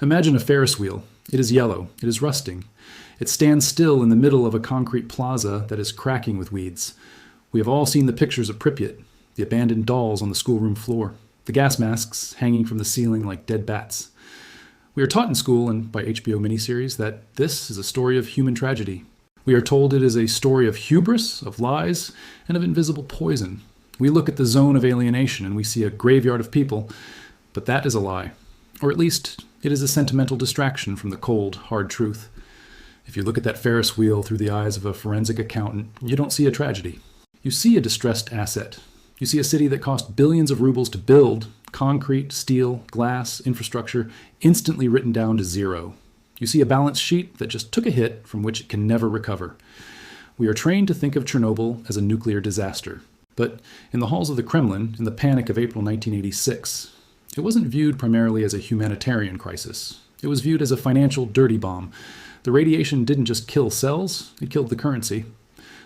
Imagine a Ferris wheel. It is yellow. It is rusting. It stands still in the middle of a concrete plaza that is cracking with weeds. We have all seen the pictures of Pripyat, the abandoned dolls on the schoolroom floor, the gas masks hanging from the ceiling like dead bats. We are taught in school and by HBO miniseries that this is a story of human tragedy. We are told it is a story of hubris, of lies, and of invisible poison. We look at the Zone of Alienation and we see a graveyard of people, but that is a lie. Or at least, it is a sentimental distraction from the cold, hard truth. If you look at that Ferris wheel through the eyes of a forensic accountant, you don't see a tragedy. You see a distressed asset. You see a city that cost billions of rubles to build, concrete, steel, glass, infrastructure, instantly written down to zero. You see a balance sheet that just took a hit from which it can never recover. We are trained to think of Chernobyl as a nuclear disaster. But in the halls of the Kremlin, in the panic of April 1986, it wasn't viewed primarily as a humanitarian crisis. It was viewed as a financial dirty bomb. The radiation didn't just kill cells, it killed the currency.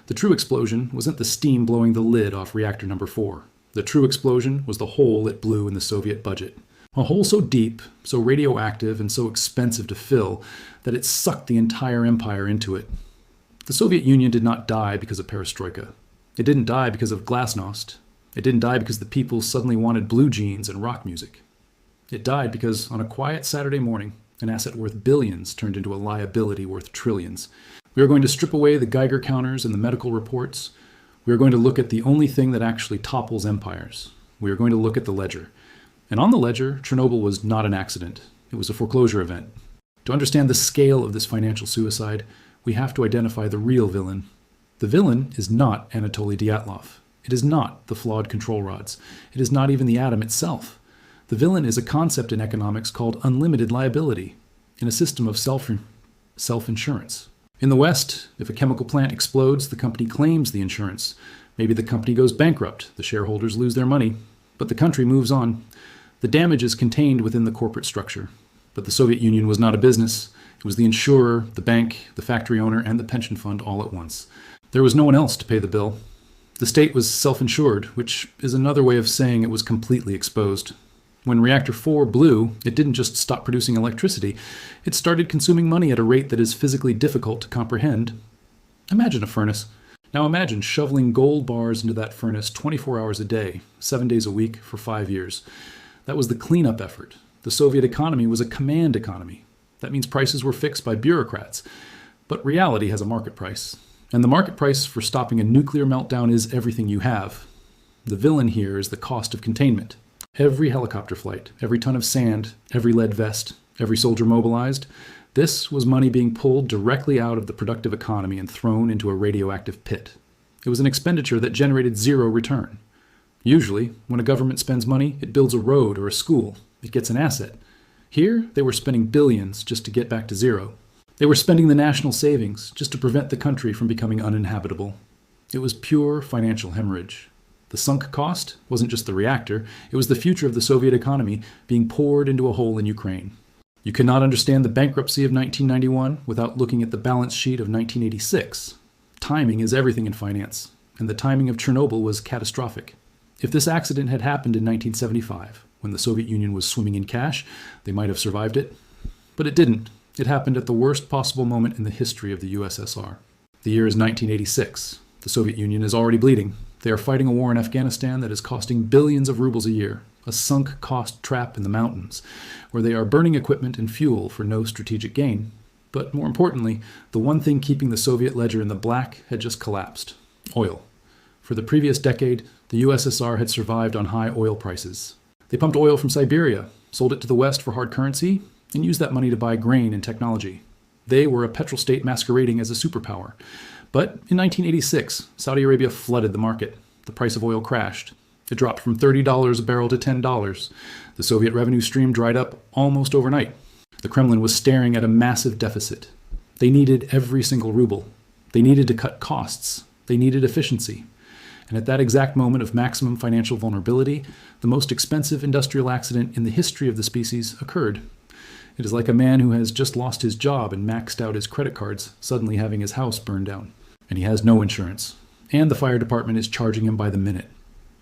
The true explosion wasn't the steam blowing the lid off reactor number 4. The true explosion was the hole it blew in the Soviet budget. A hole so deep, so radioactive, and so expensive to fill that it sucked the entire empire into it. The Soviet Union did not die because of perestroika. It didn't die because of glasnost. It didn't die because the people suddenly wanted blue jeans and rock music. It died because on a quiet Saturday morning, an asset worth billions turned into a liability worth trillions. We are going to strip away the Geiger counters and the medical reports. We are going to look at the only thing that actually topples empires. We are going to look at the ledger. And on the ledger, Chernobyl was not an accident. It was a foreclosure event. To understand the scale of this financial suicide, we have to identify the real villain. The villain is not Anatoly Dyatlov. It is not the flawed control rods. It is not even the atom itself. The villain is a concept in economics called unlimited liability, in a system of self-insurance. In the West, if a chemical plant explodes, the company claims the insurance. Maybe the company goes bankrupt, the shareholders lose their money, but the country moves on. The damage is contained within the corporate structure. But the Soviet Union was not a business. It was the insurer, the bank, the factory owner, and the pension fund all at once. There was no one else to pay the bill. The state was self-insured, which is another way of saying it was completely exposed. When reactor 4 blew, it didn't just stop producing electricity. It started consuming money at a rate that is physically difficult to comprehend. Imagine a furnace. Now imagine shoveling gold bars into that furnace 24 hours a day, 7 days a week, for 5 years. That was the cleanup effort. The Soviet economy was a command economy. That means prices were fixed by bureaucrats. But reality has a market price. And the market price for stopping a nuclear meltdown is everything you have. The villain here is the cost of containment. Every helicopter flight, every ton of sand, every lead vest, every soldier mobilized, this was money being pulled directly out of the productive economy and thrown into a radioactive pit. It was an expenditure that generated zero return. Usually, when a government spends money, it builds a road or a school. It gets an asset. Here, they were spending billions just to get back to zero. They were spending the national savings just to prevent the country from becoming uninhabitable. It was pure financial hemorrhage. The sunk cost wasn't just the reactor, it was the future of the Soviet economy being poured into a hole in Ukraine. You cannot understand the bankruptcy of 1991 without looking at the balance sheet of 1986. Timing is everything in finance, and the timing of Chernobyl was catastrophic. If this accident had happened in 1975, when the Soviet Union was swimming in cash, they might have survived it. But it didn't. It happened at the worst possible moment in the history of the USSR. The year is 1986. The Soviet Union is already bleeding. They are fighting a war in Afghanistan that is costing billions of rubles a year, a sunk cost trap in the mountains, where they are burning equipment and fuel for no strategic gain. But more importantly, the one thing keeping the Soviet ledger in the black had just collapsed: oil. For the previous decade, the USSR had survived on high oil prices. They pumped oil from Siberia, sold it to the West for hard currency, and used that money to buy grain and technology. They were a petrol state masquerading as a superpower. But in 1986, Saudi Arabia flooded the market. The price of oil crashed. It dropped from $30 a barrel to $10. The Soviet revenue stream dried up almost overnight. The Kremlin was staring at a massive deficit. They needed every single ruble. They needed to cut costs. They needed efficiency. And at that exact moment of maximum financial vulnerability, the most expensive industrial accident in the history of the species occurred. It is like a man who has just lost his job and maxed out his credit cards, suddenly having his house burned down. And he has no insurance. And the fire department is charging him by the minute.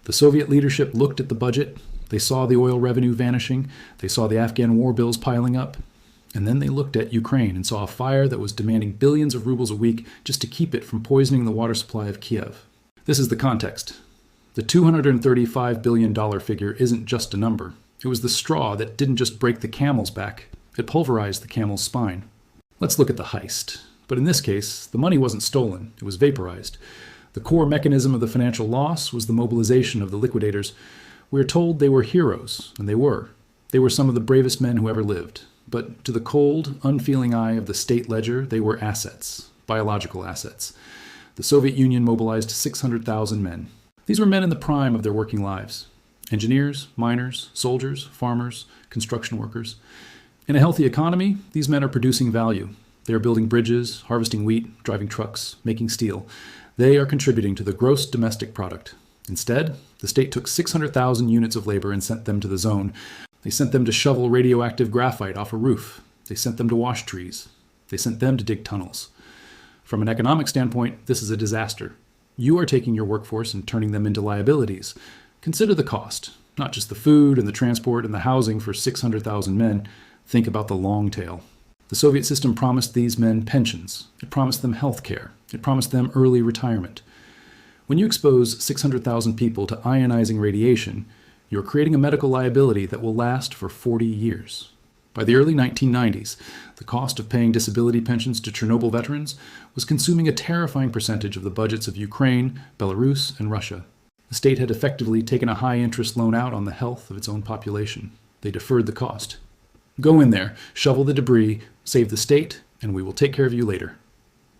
The Soviet leadership looked at the budget. They saw the oil revenue vanishing. They saw the Afghan war bills piling up. And then they looked at Ukraine and saw a fire that was demanding billions of rubles a week just to keep it from poisoning the water supply of Kiev. This is the context. The $235 billion figure isn't just a number. It was the straw that didn't just break the camel's back, it pulverized the camel's spine. Let's look at the heist. But in this case, the money wasn't stolen, it was vaporized. The core mechanism of the financial loss was the mobilization of the liquidators. We are told they were heroes, and they were. They were some of the bravest men who ever lived. But to the cold, unfeeling eye of the state ledger, they were assets, biological assets. The Soviet Union mobilized 600,000 men. These were men in the prime of their working lives. Engineers, miners, soldiers, farmers, construction workers. In a healthy economy, these men are producing value. They are building bridges, harvesting wheat, driving trucks, making steel. They are contributing to the gross domestic product. Instead, the state took 600,000 units of labor and sent them to the zone. They sent them to shovel radioactive graphite off a roof. They sent them to wash trees. They sent them to dig tunnels. From an economic standpoint, this is a disaster. You are taking your workforce and turning them into liabilities. Consider the cost, not just the food and the transport and the housing for 600,000 men. Think about the long tail. The Soviet system promised these men pensions. It promised them health care. It promised them early retirement. When you expose 600,000 people to ionizing radiation, you're creating a medical liability that will last for 40 years. By the early 1990s, the cost of paying disability pensions to Chernobyl veterans was consuming a terrifying percentage of the budgets of Ukraine, Belarus, and Russia. The state had effectively taken a high-interest loan out on the health of its own population. They deferred the cost. Go in there, shovel the debris, save the state, and we will take care of you later.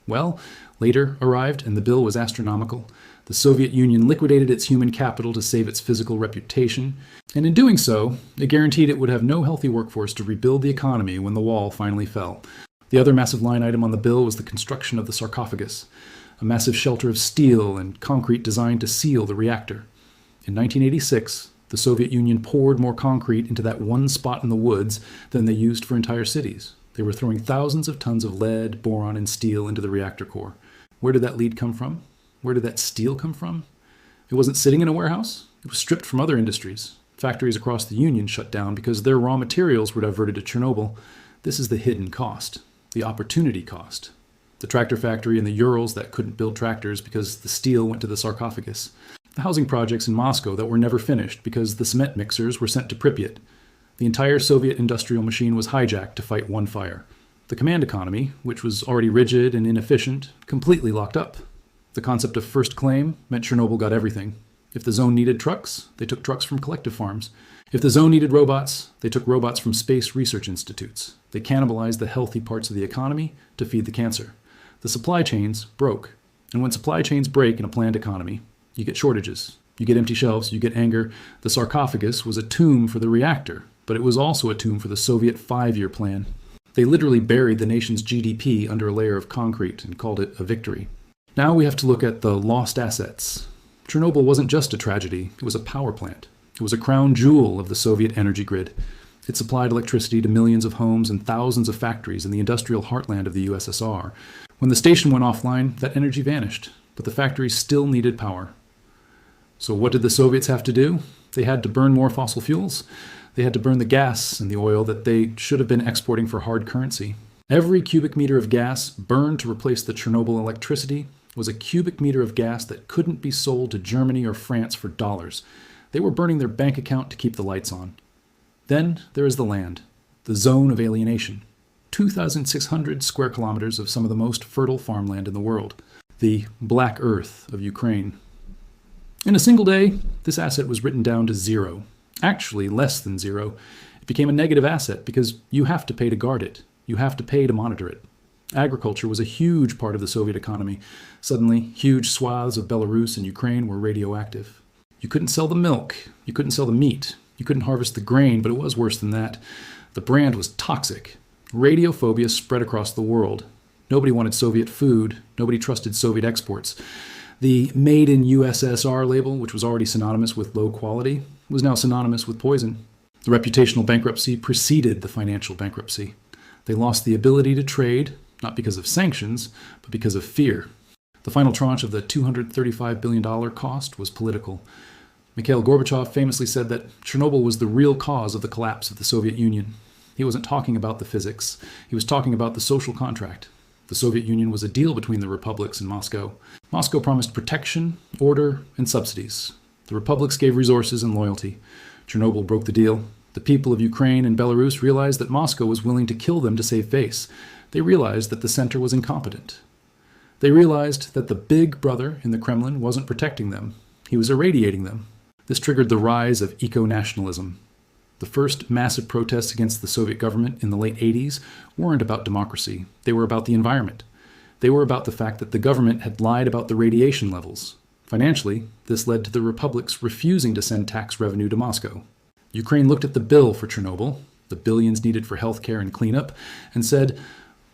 Well, later arrived, and the bill was astronomical. The Soviet Union liquidated its human capital to save its physical reputation, and in doing so, it guaranteed it would have no healthy workforce to rebuild the economy when the wall finally fell. The other massive line item on the bill was the construction of the sarcophagus, a massive shelter of steel and concrete designed to seal the reactor. In 1986, the Soviet Union poured more concrete into that one spot in the woods than they used for entire cities. They were throwing thousands of tons of lead, boron, and steel into the reactor core. Where did that lead come from? Where did that steel come from? It wasn't sitting in a warehouse. It was stripped from other industries. Factories across the Union shut down because their raw materials were diverted to Chernobyl. This is the hidden cost, the opportunity cost. The tractor factory in the Urals that couldn't build tractors because the steel went to the sarcophagus. The housing projects in Moscow that were never finished because the cement mixers were sent to Pripyat. The entire Soviet industrial machine was hijacked to fight one fire. The command economy, which was already rigid and inefficient, completely locked up. The concept of first claim meant Chernobyl got everything. If the zone needed trucks, they took trucks from collective farms. If the zone needed robots, they took robots from space research institutes. They cannibalized the healthy parts of the economy to feed the cancer. The supply chains broke. And when supply chains break in a planned economy, you get shortages. You get empty shelves, you get anger. The sarcophagus was a tomb for the reactor, but it was also a tomb for the Soviet 5-year plan. They literally buried the nation's GDP under a layer of concrete and called it a victory. Now we have to look at the lost assets. Chernobyl wasn't just a tragedy, it was a power plant. It was a crown jewel of the Soviet energy grid. It supplied electricity to millions of homes and thousands of factories in the industrial heartland of the USSR. When the station went offline, that energy vanished, but the factories still needed power. So what did the Soviets have to do? They had to burn more fossil fuels. They had to burn the gas and the oil that they should have been exporting for hard currency. Every cubic meter of gas burned to replace the Chernobyl electricity was a cubic meter of gas that couldn't be sold to Germany or France for dollars. They were burning their bank account to keep the lights on. Then there is the land, the Zone of Alienation. 2,600 square kilometers of some of the most fertile farmland in the world. The Black Earth of Ukraine. In a single day, this asset was written down to zero. Actually, less than zero. It became a negative asset because you have to pay to guard it. You have to pay to monitor it. Agriculture was a huge part of the Soviet economy. Suddenly, huge swaths of Belarus and Ukraine were radioactive. You couldn't sell the milk. You couldn't sell the meat. You couldn't harvest the grain, but it was worse than that. The brand was toxic. Radiophobia spread across the world. Nobody wanted Soviet food. Nobody trusted Soviet exports. The Made in USSR label, which was already synonymous with low quality, was now synonymous with poison. The reputational bankruptcy preceded the financial bankruptcy. They lost the ability to trade, not because of sanctions, but because of fear. The final tranche of the $235 billion cost was political. Mikhail Gorbachev famously said that Chernobyl was the real cause of the collapse of the Soviet Union. He wasn't talking about the physics. He was talking about the social contract. The Soviet Union was a deal between the republics and Moscow. Moscow promised protection, order, and subsidies. The republics gave resources and loyalty. Chernobyl broke the deal. The people of Ukraine and Belarus realized that Moscow was willing to kill them to save face. They realized that the center was incompetent. They realized that the big brother in the Kremlin wasn't protecting them. He was irradiating them. This triggered the rise of eco-nationalism. The first massive protests against the Soviet government in the late 80s weren't about democracy. They were about the environment. They were about the fact that the government had lied about the radiation levels. Financially, this led to the republics refusing to send tax revenue to Moscow. Ukraine looked at the bill for Chernobyl, the billions needed for healthcare and cleanup, and said,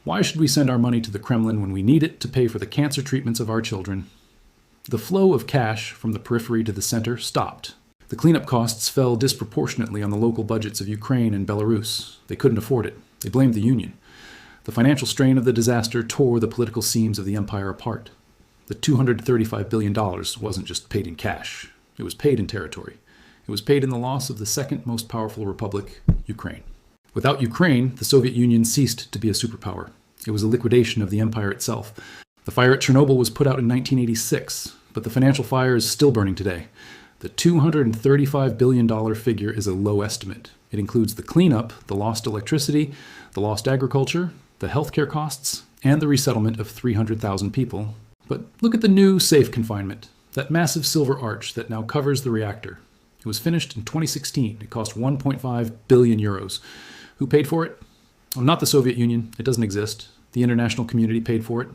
"Why should we send our money to the Kremlin when we need it to pay for the cancer treatments of our children?" The flow of cash from the periphery to the center stopped. The cleanup costs fell disproportionately on the local budgets of Ukraine and Belarus. They couldn't afford it. They blamed the Union. The financial strain of the disaster tore the political seams of the empire apart. The $235 billion wasn't just paid in cash. It was paid in territory. It was paid in the loss of the second most powerful republic, Ukraine. Without Ukraine, the Soviet Union ceased to be a superpower. It was a liquidation of the empire itself. The fire at Chernobyl was put out in 1986, but the financial fire is still burning today. The $235 billion figure is a low estimate. It includes the cleanup, the lost electricity, the lost agriculture, the healthcare costs, and the resettlement of 300,000 people. But look at the new safe confinement, that massive silver arch that now covers the reactor. It was finished in 2016. It cost 1.5 billion euros. Who paid for it? Well, not the Soviet Union. It doesn't exist. The international community paid for it.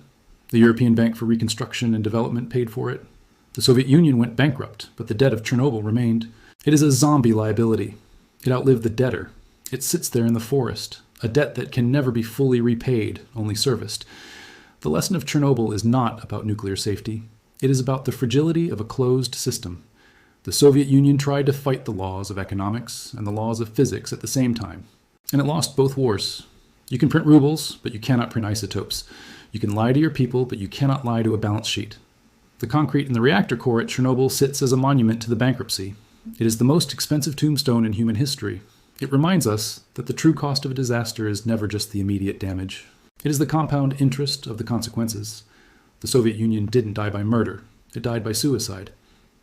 The European Bank for Reconstruction and Development paid for it. The Soviet Union went bankrupt, but the debt of Chernobyl remained. It is a zombie liability. It outlived the debtor. It sits there in the forest, a debt that can never be fully repaid, only serviced. The lesson of Chernobyl is not about nuclear safety. It is about the fragility of a closed system. The Soviet Union tried to fight the laws of economics and the laws of physics at the same time, and it lost both wars. You can print rubles, but you cannot print isotopes. You can lie to your people, but you cannot lie to a balance sheet. The concrete in the reactor core at Chernobyl sits as a monument to the bankruptcy. It is the most expensive tombstone in human history. It reminds us that the true cost of a disaster is never just the immediate damage. It is the compound interest of the consequences. The Soviet Union didn't die by murder. It died by suicide.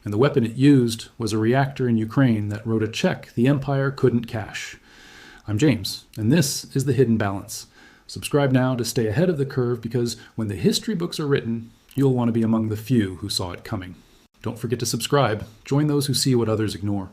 And the weapon it used was a reactor in Ukraine that wrote a check the empire couldn't cash. I'm James, and this is The Hidden Balance. Subscribe now to stay ahead of the curve, because when the history books are written, you'll want to be among the few who saw it coming. Don't forget to subscribe. Join those who see what others ignore.